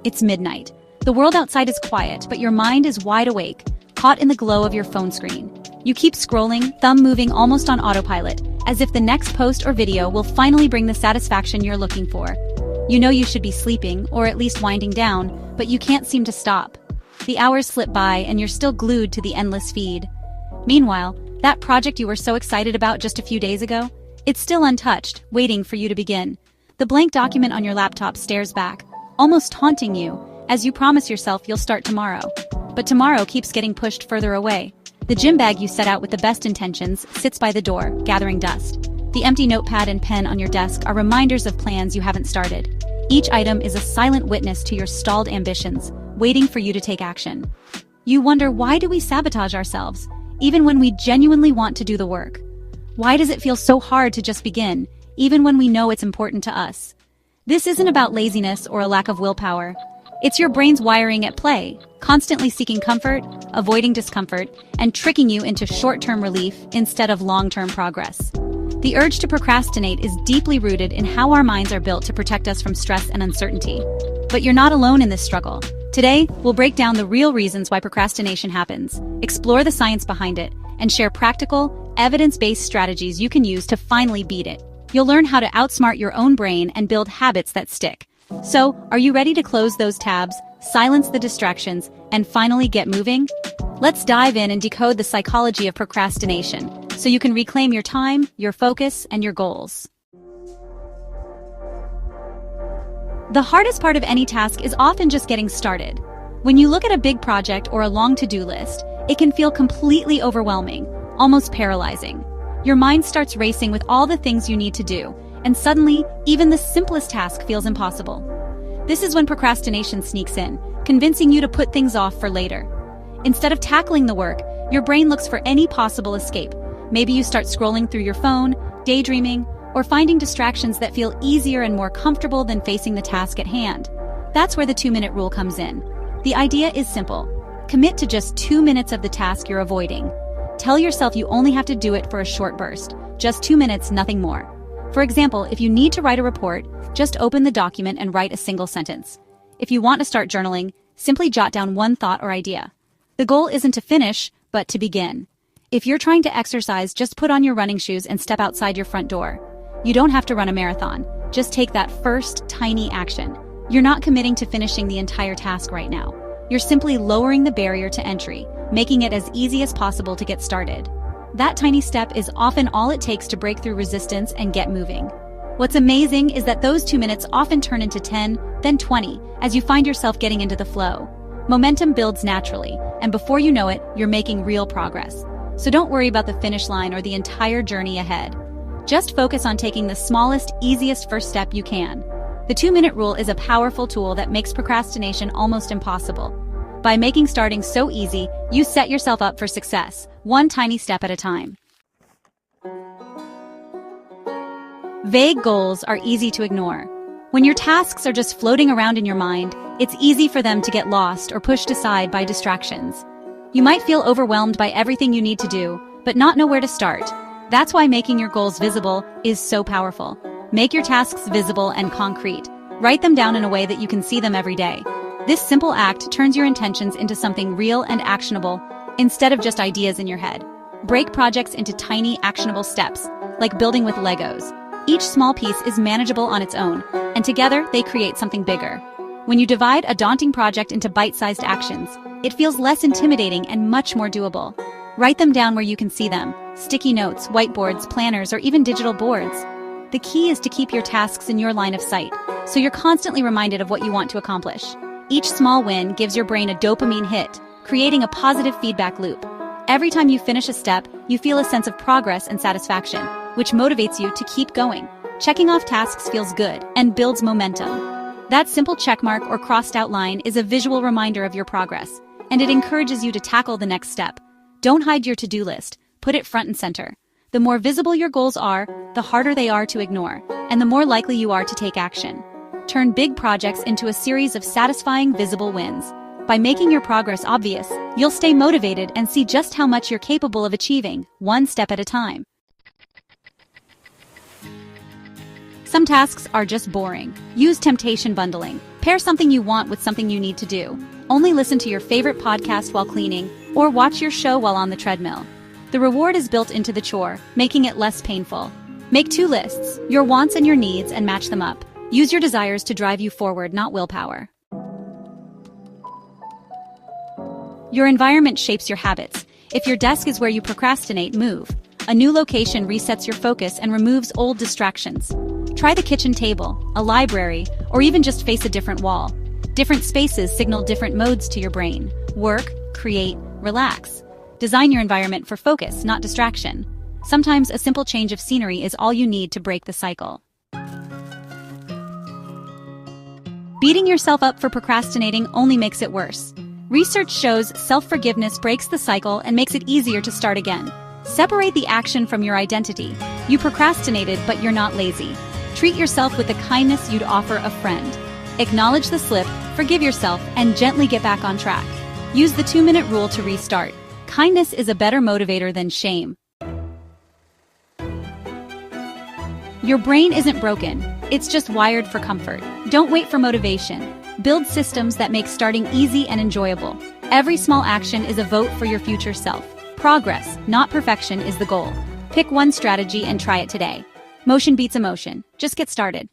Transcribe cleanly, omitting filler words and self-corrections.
It's midnight. The world outside is quiet, but your mind is wide awake, caught in the glow of your phone screen. You keep scrolling, thumb moving almost on autopilot, as if the next post or video will finally bring the satisfaction you're looking for. You know you should be sleeping, or at least winding down, but you can't seem to stop. The hours slip by and you're still glued to the endless feed. Meanwhile, that project you were so excited about just a few days ago, it's still untouched, waiting for you to begin. The blank document on your laptop stares back, almost taunting you, as you promise yourself you'll start tomorrow. But tomorrow keeps getting pushed further away. The gym bag you set out with the best intentions sits by the door, gathering dust. The empty notepad and pen on your desk are reminders of plans you haven't started. Each item is a silent witness to your stalled ambitions, waiting for you to take action. You wonder, why do we sabotage ourselves, even when we genuinely want to do the work? Why does it feel so hard to just begin, even when we know it's important to us? This isn't about laziness or a lack of willpower. It's your brain's wiring at play, constantly seeking comfort, avoiding discomfort, and tricking you into short-term relief instead of long-term progress. The urge to procrastinate is deeply rooted in how our minds are built to protect us from stress and uncertainty. But you're not alone in this struggle. Today, we'll break down the real reasons why procrastination happens, explore the science behind it, and share practical, evidence-based strategies you can use to finally beat it. You'll learn how to outsmart your own brain and build habits that stick. So, are you ready to close those tabs, silence the distractions, and finally get moving? Let's dive in and decode the psychology of procrastination, so you can reclaim your time, your focus, and your goals. The hardest part of any task is often just getting started. When you look at a big project or a long to-do list, it can feel completely overwhelming, almost paralyzing. Your mind starts racing with all the things you need to do, and suddenly, even the simplest task feels impossible. This is when procrastination sneaks in, convincing you to put things off for later. Instead of tackling the work, your brain looks for any possible escape. Maybe you start scrolling through your phone, daydreaming, or finding distractions that feel easier and more comfortable than facing the task at hand. That's where the 2-minute rule comes in. The idea is simple. Commit to just 2 minutes of the task you're avoiding. Tell yourself you only have to do it for a short burst, just 2 minutes, nothing more. For example, if you need to write a report, just open the document and write a single sentence. If you want to start journaling, simply jot down one thought or idea. The goal isn't to finish, but to begin. If you're trying to exercise, just put on your running shoes and step outside your front door. You don't have to run a marathon. Just take that first, tiny action. You're not committing to finishing the entire task right now. You're simply lowering the barrier to entry, making it as easy as possible to get started. That tiny step is often all it takes to break through resistance and get moving. What's amazing is that those 2 minutes often turn into 10, then 20, as you find yourself getting into the flow. Momentum builds naturally, and before you know it, you're making real progress. So don't worry about the finish line or the entire journey ahead. Just focus on taking the smallest, easiest first step you can. The 2-minute rule is a powerful tool that makes procrastination almost impossible. By making starting so easy, you set yourself up for success, one tiny step at a time. Vague goals are easy to ignore. When your tasks are just floating around in your mind, it's easy for them to get lost or pushed aside by distractions. You might feel overwhelmed by everything you need to do, but not know where to start. That's why making your goals visible is so powerful. Make your tasks visible and concrete. Write them down in a way that you can see them every day. This simple act turns your intentions into something real and actionable, instead of just ideas in your head. Break projects into tiny, actionable steps, like building with Legos. Each small piece is manageable on its own, and together they create something bigger. When you divide a daunting project into bite-sized actions, it feels less intimidating and much more doable. Write them down where you can see them: sticky notes, whiteboards, planners, or even digital boards. The key is to keep your tasks in your line of sight, so you're constantly reminded of what you want to accomplish. Each small win gives your brain a dopamine hit, creating a positive feedback loop. Every time you finish a step, you feel a sense of progress and satisfaction, which motivates you to keep going. Checking off tasks feels good and builds momentum. That simple checkmark or crossed out line is a visual reminder of your progress, and it encourages you to tackle the next step. Don't hide your to-do list, put it front and center. The more visible your goals are, the harder they are to ignore, and the more likely you are to take action. Turn big projects into a series of satisfying, visible wins. By making your progress obvious, you'll stay motivated and see just how much you're capable of achieving, one step at a time. Some tasks are just boring. Use temptation bundling. Pair something you want with something you need to do. Only listen to your favorite podcast while cleaning, or watch your show while on the treadmill. The reward is built into the chore, making it less painful. Make 2 lists, your wants and your needs, and match them up. Use your desires to drive you forward, not willpower. Your environment shapes your habits. If your desk is where you procrastinate, move. A new location resets your focus and removes old distractions. Try the kitchen table, a library, or even just face a different wall. Different spaces signal different modes to your brain. Work, create, relax. Design your environment for focus, not distraction. Sometimes a simple change of scenery is all you need to break the cycle. Beating yourself up for procrastinating only makes it worse. Research shows self-forgiveness breaks the cycle and makes it easier to start again. Separate the action from your identity. You procrastinated, but you're not lazy. Treat yourself with the kindness you'd offer a friend. Acknowledge the slip, forgive yourself, and gently get back on track. Use the 2-minute rule to restart. Kindness is a better motivator than shame. Your brain isn't broken, it's just wired for comfort. Don't wait for motivation. Build systems that make starting easy and enjoyable. Every small action is a vote for your future self. Progress, not perfection, is the goal. Pick one strategy and try it today. Motion beats emotion. Just get started.